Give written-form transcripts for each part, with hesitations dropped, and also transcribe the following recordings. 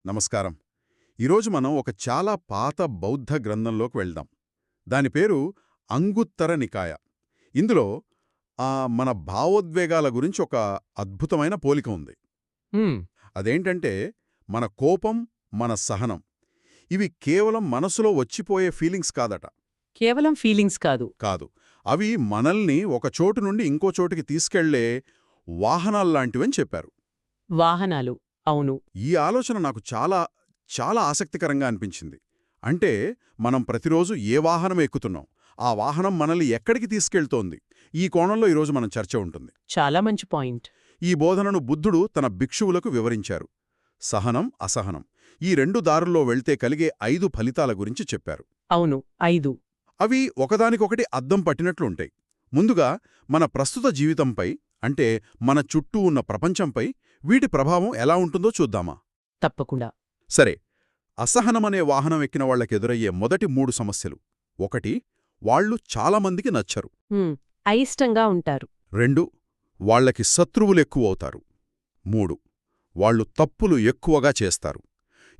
నమస్కారం. ఈరోజు మనం ఒక చాలా పాత బౌద్ధ గ్రంథంలోకి వెళ్దాం. దాని పేరు అంగుత్తర నికాయ. ఇందులో మన భావోద్వేగాల గురించి ఒక అద్భుతమైన పోలిక ఉంది. హ్మ్. అదేంటంటే మన కోపం, మన సహనం ఇవి కేవలం మనసులో వచ్చిపోయే ఫీలింగ్స్ కాదట. కేవలం ఫీలింగ్స్ కాదు. కాదు. అవి మనల్ని ఒక చోటు నుండి ఇంకో చోటుకి తీసుకెళ్లే వాహనాల్లాంటివని చెప్పారు. వాహనాలు. అవును. ఈ ఆలోచన నాకు చాలా చాలా ఆసక్తికరంగా అనిపించింది. అంటే మనం ప్రతిరోజు ఏ వాహనం ఎక్కుతున్నాం, ఆ వాహనం మనల్ని ఎక్కడికి తీసుకెళ్తోంది, ఈ కోణంలో ఈరోజు మనం చర్చ ఉంటుంది. చాలా మంచి పాయింట్. ఈ బోధనను బుద్ధుడు తన భిక్షువులకు వివరించారు. సహనం, అసహనం ఈ రెండు దారుల్లో వెళ్తే కలిగే 5 ఫలితాల గురించి చెప్పారు. అవును. 5. అవి ఒకదానికొకటి అద్దం పట్టినట్లుంటాయి. ముందుగా మన ప్రస్తుత జీవితంపై, అంటే మన చుట్టూ ఉన్న ప్రపంచంపై వీటి ప్రభావం ఎలా ఉంటుందో చూద్దామా? తప్పకుండా. సరే, అసహనమనే వాహనం ఎక్కిన వాళ్లకెదురయ్యే మొదటి 3 సమస్యలు. 1 వాళ్లు చాలామందికి నచ్చరు. అయిష్టంగా ఉంటారు. 2 వాళ్లకి శత్రువులెక్కువవుతారు. 3 వాళ్లు తప్పులు ఎక్కువగా చేస్తారు.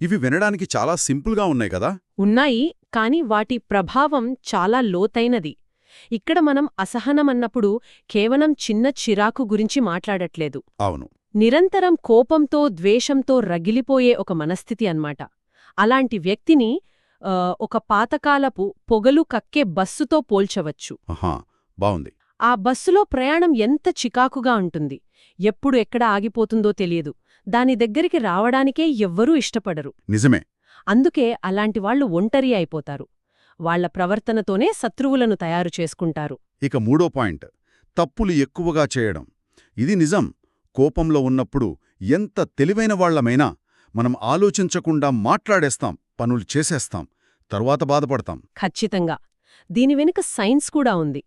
ఇవి వినడానికి చాలా సింపుల్గా ఉన్నాయి కదా. ఉన్నాయి, కాని వాటి ప్రభావం చాలా లోతైనది. ఇక్కడ మనం అసహనమన్నప్పుడు కేవలం చిన్న చిరాకు గురించి మాట్లాడట్లేదు. అవును. నిరంతరం కోపంతో, ద్వేషంతో రగిలిపోయే ఒక మనస్థితి అన్నమాట. అలాంటి వ్యక్తిని ఒక పాతకాలపు పొగలు కక్కే బస్సుతో పోల్చవచ్చు. బావుంది. ఆ బస్సులో ప్రయాణం ఎంత చికాకుగా ఉంటుంది. ఎప్పుడు ఎక్కడ ఆగిపోతుందో తెలియదు. దాని దగ్గరికి రావడానికే ఎవ్వరూ ఇష్టపడరు. నిజమే. అందుకే అలాంటివాళ్లు ఒంటరి అయిపోతారు. వాళ్ల ప్రవర్తనతోనే శత్రువులను తయారు చేసుకుంటారు. ఇక 3వ పాయింట్, తప్పులు ఎక్కువగా చేయడం. ఇది నిజం. కోపంలో ఉన్నప్పుడు ఎంత తెలివైన వాళ్లమైనా మనం ఆలోచించకుండా మాట్లాడేస్తాం, పనులు చేసేస్తాం, తరువాత బాధపడతాం. ఖచ్చితంగా. దీని వెనుక సైన్స్ కూడా ఉంది.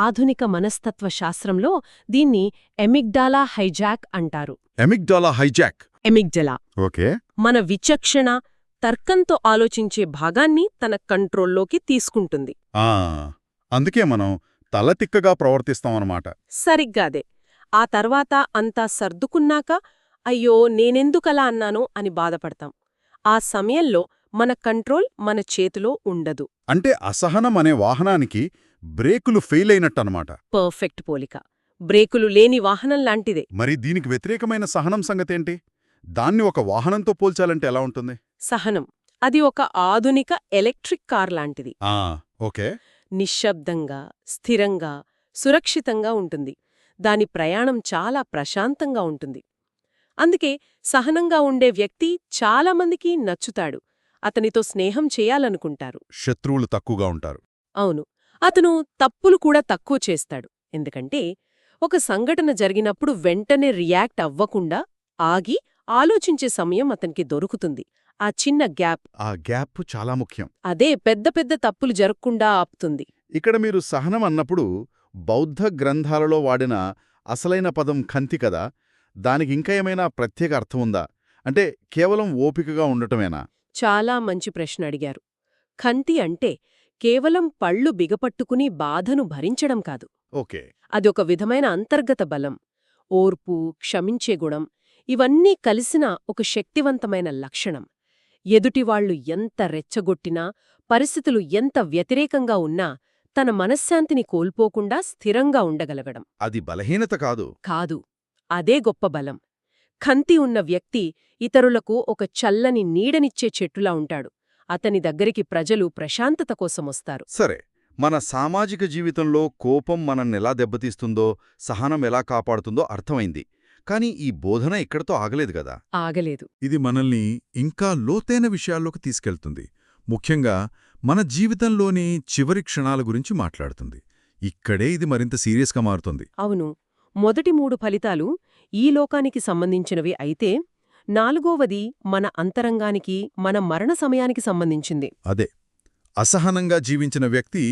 ఆధునిక మనస్తత్వ శాస్త్రంలో దీన్ని ఎమిగ్డాలా హైజాక్ అంటారు. Amygdala hijack. ఎమిగ్డలా ఓకే. మన విచక్షణ, తర్కంతో ఆలోచించే భాగాన్ని తన కంట్రోల్లోకి తీసుకుంటుంది. అందుకే మనం తలతిక్కగా ప్రవర్తిస్తామన్నమాట. సరిగ్గాదే. ఆ తర్వాత అంతా సర్దుకున్నాక అయ్యో నేనెందుకలా అన్నానో అని బాధపడతాం. ఆ సమయంలో మన కంట్రోల్ మన చేతిలో ఉండదు. అంటే అసహనం అనే వాహనానికి బ్రేకులు ఫెయిల్ అయినట్టనమాట. పర్ఫెక్ట్ పోలిక. బ్రేకులు లేని వాహనం లాంటిదే. మరి దీనికి వ్యతిరేకమైన సహనం సంగతేంటి? దాన్ని ఒక వాహనంతో పోల్చాలంటే ఎలా ఉంటుంది? సహనం అది ఒక ఆధునిక ఎలక్ట్రిక్ కార్ లాంటిది. ఓకే. నిశ్శబ్దంగా, స్థిరంగా, సురక్షితంగా ఉంటుంది. దాని ప్రయాణం చాలా ప్రశాంతంగా ఉంటుంది. అందుకే సహనంగా ఉండే వ్యక్తి చాలామందికి నచ్చుతాడు. అతనితో స్నేహం చేయాలనుకుంటారు. శత్రువులు తక్కువగా ఉంటారు. అవును. అతను తప్పులు కూడా తక్కువ చేస్తాడు. ఎందుకంటే ఒక సంఘటన జరిగినప్పుడు వెంటనే రియాక్ట్ అవ్వకుండా ఆగి ఆలోచించే సమయం అతనికి దొరుకుతుంది. ఆ చిన్న గ్యాప్, ఆ గ్యాప్ చాలా ముఖ్యం. అదే పెద్ద పెద్ద తప్పులు జరగకుండా ఆపుతుంది. ఇక్కడ మీరు సహనం అన్నప్పుడు బౌద్ధ గ్రంథాలలో వాడిన అసలైన పదం ఖంతి కదా. దానికి ఇంకా ఏమైనా ప్రత్యేక అర్థం ఉందా? అంటే కేవలం ఓపికగా ఉండటమేనా? చాలా మంచి ప్రశ్న అడిగారు. ఖంతి అంటే కేవలం పళ్ళు బిగపట్టుకుని బాధను భరించడం కాదు. ఓకే. అదొక విధమైన అంతర్గత బలం, ఓర్పు, క్షమించే గుణం, ఇవన్నీ కలిసిన ఒక శక్తివంతమైన లక్షణం. ఎదుటివాళ్లు ఎంత రెచ్చగొట్టినా, పరిస్థితులు ఎంత వ్యతిరేకంగా ఉన్నా తన మనశ్శాంతిని కోల్పోకుండా స్థిరంగా ఉండగలగడం. అది బలహీనత కాదు. కాదు, అదే గొప్ప బలం. ఖంతి ఉన్న వ్యక్తి ఇతరులకు ఒక చల్లని నీడనిచ్చే చెట్టులా ఉంటాడు. అతని దగ్గరికి ప్రజలు ప్రశాంతత కోసమొస్తారు. సరే, మన సామాజిక జీవితంలో కోపం మనన్నెలా దెబ్బతీస్తుందో, సహనం ఎలా కాపాడుతుందో అర్థమైంది. కానీ ఈ బోధన ఇక్కడితో ఆగలేదు కదా. ఆగలేదు. ఇది మనల్ని ఇంకా లోతైన విషయాల్లోకి తీసుకెళ్తుంది. ముఖ్యంగా మన జీవితంలోని చివరి క్షణాల గురించి మాట్లాడుతుంది. ఇక్కడే ఇది మరింత సీరియస్గా మారుతుంది. అవును. మొదటి 3 ఫలితాలు ఈ లోకానికి సంబంధించినవి అయితే, 4వది మన అంతరంగానికి, మన మరణ సమయానికి సంబంధించింది. అదే, అసహనంగా జీవించిన వ్యక్తి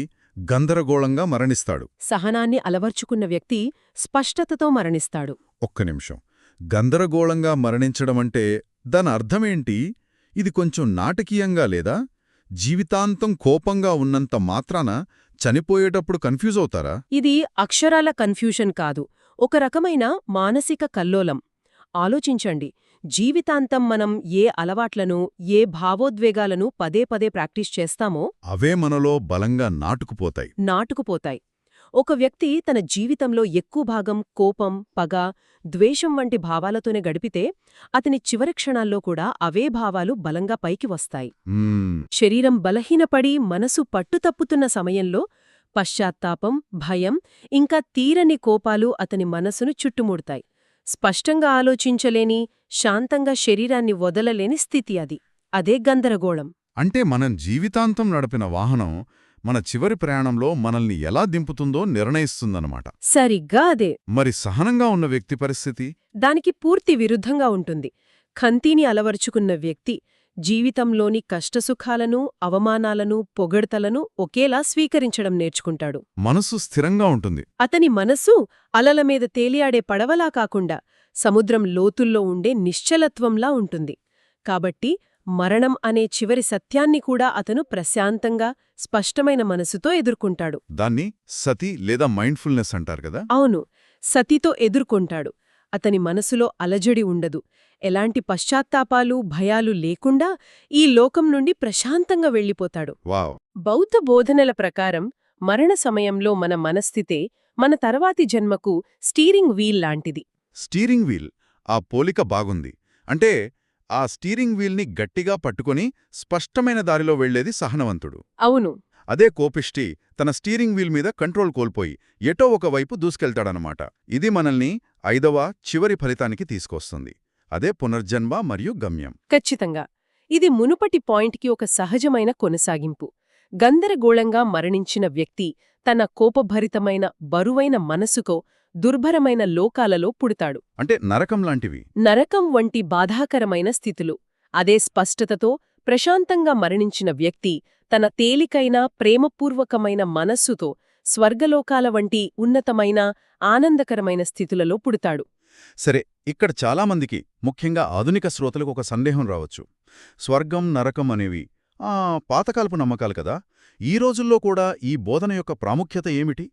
గందరగోళంగా మరణిస్తాడు. సహనాన్ని అలవర్చుకున్న వ్యక్తి స్పష్టతతో మరణిస్తాడు. ఒక్క నిమిషం. గందరగోళంగా మరణించడమంటే దాని అర్థమేంటి? ఇది కొంచెం నాటకీయంగా లేదా? జీవితాంతం కోపంగా ఉన్నంత మాత్రాన చనిపోయేటప్పుడు కన్ఫ్యూజ్ అవుతారా? ఇది అక్షరాల కన్ఫ్యూషన్ కాదు, ఒక రకమైన మానసిక కల్లోలం. ఆలోచించండి, జీవితాంతం మనం ఏ అలవాట్లను, ఏ భావోద్వేగాలను పదే పదే ప్రాక్టీస్ చేస్తామో అవే మనలో బలంగా నాటుకుపోతాయి. నాటుకుపోతాయి. ఒక వ్యక్తి తన జీవితంలో ఎక్కువ భాగం కోపం, పగ, ద్వేషం వంటి భావాలతోనే గడిపితే అతని చివరి క్షణాల్లో కూడా అవే భావాలు బలంగా పైకి వస్తాయి. శరీరం బలహీనపడి మనసు పట్టుతప్పుతున్న సమయంలో పశ్చాత్తాపం, భయం, ఇంకా తీరని కోపాలు అతని మనసును చుట్టుముడతాయి. స్పష్టంగా ఆలోచించలేని, శాంతంగా శరీరాన్ని వదలలేని స్థితి అది. అదే గందరగోళం. అంటే మనం జీవితాంతం నడిపిన వాహనం మన చివరి ప్రయాణంలో మనల్ని ఎలా దింపుతుందో నిర్ణయిస్తుందన్నమాట. సరిగ్గా అదే. మరి సహనంగా ఉన్న వ్యక్తి పరిస్థితి? దానికి పూర్తి విరుద్ధంగా ఉంటుంది. ఖంతీని అలవర్చుకున్న వ్యక్తి జీవితంలోని కష్టసుఖాలను, అవమానాలను, పొగడ్తలను ఒకేలా స్వీకరించడం నేర్చుకుంటాడు. మనసు స్థిరంగా ఉంటుంది. అతని మనసు అలల మీద తేలియాడే పడవలా కాకుండా సముద్రం లోతుల్లో ఉండే నిశ్చలత్వంలా ఉంటుంది. కాబట్టి మరణం అనే చివరి సత్యాన్ని కూడా అతను ప్రశాంతంగా, స్పష్టమైన మనసుతో ఎదుర్కొంటాడు. దాన్ని సతి లేదా మైండ్ఫుల్నెస్ అంటారు కదా? అవును, సతితో ఎదుర్కొంటాడు. అతని మనసులో అలజడి ఉండదు. ఎలాంటి పశ్చాత్తాపాలు, భయాలు లేకుండా ఈ లోకం నుండి ప్రశాంతంగా వెళ్ళిపోతాడు. వావ్! బౌద్ధ బోధనల ప్రకారం మరణ సమయంలో మన మనస్థితే మన తర్వాతి జన్మకు స్టీరింగ్ వీల్ లాంటిది. స్టీరింగ్ వీల్, ఆ పోలిక బాగుంది. అంటే ఆ స్టీరింగ్ వీల్ని గట్టిగా పట్టుకొని స్పష్టమైన దారిలో వెళ్లేది సహనవంతుడు. అవును. అదే కోపిష్టి తన స్టీరింగ్ వీల్ మీద కంట్రోల్ కోల్పోయి ఎటో ఒకవైపు దూసుకెళ్తాడనమాట. ఇది మనల్ని 5వ చివరి ఫలితానికి తీసుకొస్తుంది. అదే పునర్జన్మ మరియు గమ్యం. ఖచ్చితంగా. ఇది మునుపటి పాయింట్కి ఒక సహజమైన కొనసాగింపు. గందరగోళంగా మరణించిన వ్యక్తి తన కోపభరితమైన, బరువైన మనసుకో దుర్భరమైన లోకాలలో పుడతాడు. అంటే నరకం లాంటివి. నరకం వంటి బాధాకరమైన స్థితులు. అదే స్పష్టతతో ప్రశాంతంగా మరణించిన వ్యక్తి తన తేలికైన, ప్రేమపూర్వకమైన మనస్సుతో స్వర్గలోకాల వంటి ఉన్నతమైన, ఆనందకరమైన స్థితులలో పుడతాడు. సరే, ఇక్కడ చాలామందికి, ముఖ్యంగా ఆధునిక శ్రోతలకు ఒక సందేహం రావచ్చు. స్వర్గం, నరకం అనేవి పాతకాలపు నమ్మకాలు కదా. ఈ రోజుల్లో కూడా ఈ బోధన యొక్క ప్రాముఖ్యత ఏమిటి?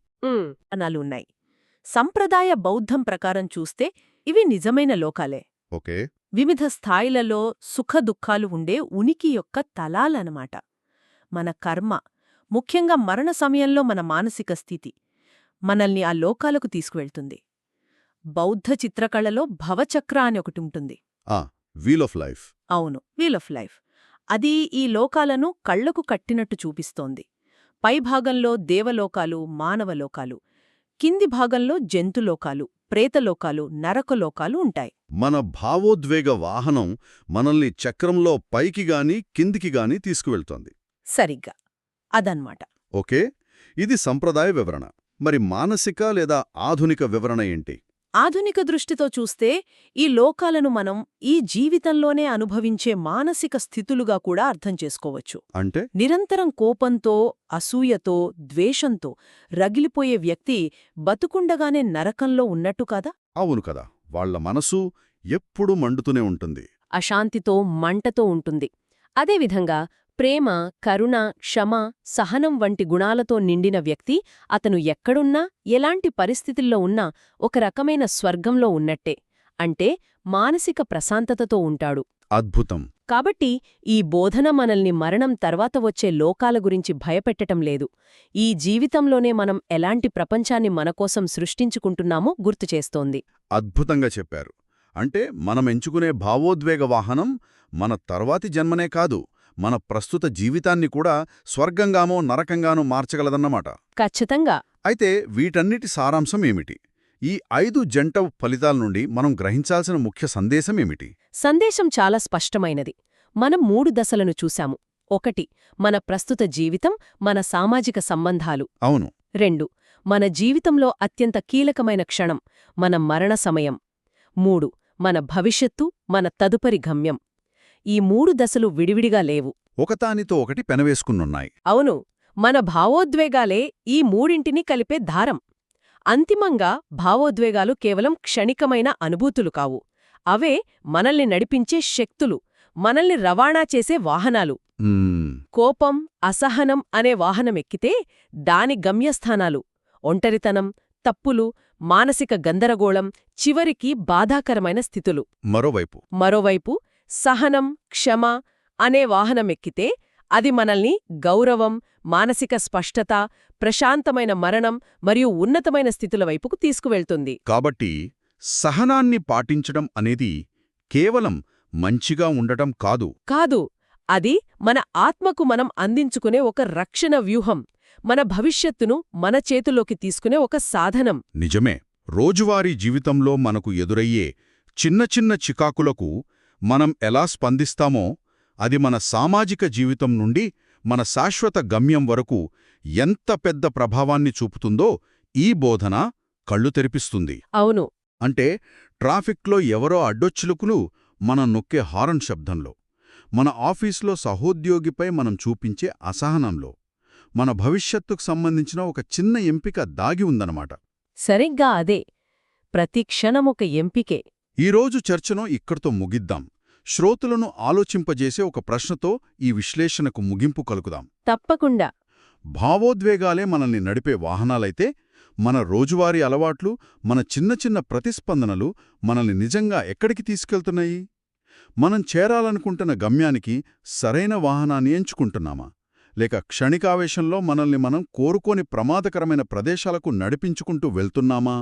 అనాలున్నాయి. సంప్రదాయ బౌద్ధం ప్రకారం చూస్తే ఇవి నిజమైన లోకాలే. ఓకే. వివిధ స్థాయిలలో సుఖదుఖాలు ఉండే ఉనికి యొక్క తలాలనమాట. మన కర్మ, ముఖ్యంగా మరణ సమయంలో మన మానసిక స్థితి మనల్ని ఆ లోకాలకు తీసుకువెళ్తుంది. బౌద్ధ చిత్రకళలో భవచక్ర అని ఒకటి వీల్ ఆఫ్ లైఫ్. అవును, వీల్ ఆఫ్ లైఫ్. అది ఈ లోకాలను కళ్లకు కట్టినట్టు చూపిస్తోంది. పైభాగంలో దేవలోకాలు, మానవలోకాలు, కింది భాగంలో జంతులోకాలు, ప్రేతలోకాలు, నరకలోకాలు ఉంటాయి. మన భావోద్వేగ వాహనం మనల్ని చక్రంలో పైకిగాని కిందికిగాని తీసుకువెళ్తోంది. సరిగ్గా అదన్మాట. ఓకే, ఇది సంప్రదాయ వివరణ. మరి మానసిక లేదా ఆధునిక వివరణ ఏంటి? ఆధునిక దృష్టితో చూస్తే ఈ లోకాలను మనం ఈ జీవితంలోనే అనుభవించే మానసిక స్థితులుగా కూడా అర్థం చేసుకోవచ్చు. అంటే నిరంతరం కోపంతో, అసూయతో, ద్వేషంతో రగిలిపోయే వ్యక్తి బతుకుండగానే నరకంలో ఉన్నట్టు కాదా? అవును కదా. వాళ్ల మనసు ఎప్పుడూ మండుతూనే ఉంటుంది. అశాంతితో, మంటతో ఉంటుంది. అదేవిధంగా ప్రేమ, కరుణ, క్షమ, సహనం వంటి గుణాలతో నిండిన వ్యక్తి అతను ఎక్కడున్నా, ఎలాంటి పరిస్థితుల్లో ఉన్నా ఒక రకమైన స్వర్గంలో ఉన్నట్టే. అంటే మానసిక ప్రశాంతతతో ఉంటాడు. అద్భుతం. కాబట్టి ఈ బోధన మనల్ని మరణం తర్వాత వచ్చే లోకాల గురించి భయపెట్టటం లేదు. ఈ జీవితంలోనే మనం ఎలాంటి ప్రపంచాన్ని మనకోసం సృష్టించుకుంటున్నామో గుర్తుచేస్తోంది. అద్భుతంగా చెప్పారు. అంటే మనం ఎంచుకునే భావోద్వేగ వాహనం మన తర్వాతి జన్మనే కాదు, మన ప్రస్తుత జీవితాన్ని కూడా స్వర్గంగానో నరకంగానో మార్చగలదన్నమాట. ఖచ్చితంగా. అయితే వీటన్నిటి సారాంశం ఏమిటి? ఈ 5 జంట ఫలితాల నుండి మనం గ్రహించాల్సిన ముఖ్య సందేశం ఏమిటి? సందేశం చాలా స్పష్టమైనది. మనం 3 దశలను చూశాము. 1. మన ప్రస్తుత జీవితం, మన సామాజిక సంబంధాలు. అవును. 2. మన జీవితంలో అత్యంత కీలకమైన క్షణం, మన మరణ సమయం. 3. మన భవిష్యత్తు, మన తదుపరి గమ్యం. ఈ 3 దశలు విడివిడిగా లేవు, ఒకదానితో ఒకటి పెనవేసుకునున్నాయి. అవును. మన భావోద్వేగాలే ఈ మూడింటినీ కలిపే దారం. అంతిమంగా భావోద్వేగాలు కేవలం క్షణికమైన అనుభూతులు కావు. అవే మనల్ని నడిపించే శక్తులు, మనల్ని రవాణా చేసే వాహనాలు. కోపం, అసహనం అనే వాహనమెక్కితే దాని గమ్యస్థానాలు ఒంటరితనం, తప్పులు, మానసిక గందరగోళం, చివరికి బాధాకరమైన స్థితులు. మరోవైపు సహనం, క్షమ అనే వాహనమెక్కితే అది మనల్ని గౌరవం, మానసిక స్పష్టత, ప్రశాంతమైన మరణం మరియు ఉన్నతమైన స్థితుల వైపుకు తీసుకువెళ్తుంది. కాబట్టి సహనాన్ని పాటించడం అనేది కేవలం మంచిగా ఉండటం కాదు. కాదు, అది మన ఆత్మకు మనం అందించుకునే ఒక రక్షణ వ్యూహం, మన భవిష్యత్తును మన చేతుల్లోకి తీసుకునే ఒక సాధనం. నిజమే. రోజువారీ జీవితంలో మనకు ఎదురయ్యే చిన్న చిన్న చికాకులకు మనం ఎలా స్పందిస్తామో అది మన సామాజిక జీవితం నుండి మన శాశ్వత గమ్యం వరకు ఎంత పెద్ద ప్రభావాన్ని చూపుతుందో ఈ బోధన కళ్ళు తెరిపిస్తుంది. అవును. అంటే ట్రాఫిక్లో ఎవరో అడ్డొచ్చులుకులు మనం నొక్కే హారన్ శబ్దంలో, మన ఆఫీసులో సహోద్యోగిపై మనం చూపించే అసహనంలో, మన భవిష్యత్తుకు సంబంధించిన ఒక చిన్న ఎంపిక దాగి ఉందన్నమాట. సరిగ్గా అదే. ప్రతి క్షణమొక ఎంపికే. ఈరోజు చర్చను ఇక్కడితో ముగిద్దాం. శ్రోతలను ఆలోచింపజేసే ఒక ప్రశ్నతో ఈ విశ్లేషణకు ముగింపు కలుకుదాం. తప్పకుండా. భావోద్వేగాలే మనల్ని నడిపే వాహనాలైతే మన రోజువారీ అలవాట్లు, మన చిన్న చిన్న ప్రతిస్పందనలు మనల్ని నిజంగా ఎక్కడికి తీసుకెళ్తున్నాయి? మనం చేరాలనుకుంటున్న గమ్యానికి సరైన వాహనాన్ని ఎంచుకుంటున్నామా? లేక క్షణికావేశంలో మనల్ని మనం కోరుకోని ప్రమాదకరమైన ప్రదేశాలకు నడిపించుకుంటూ వెళ్తున్నామా?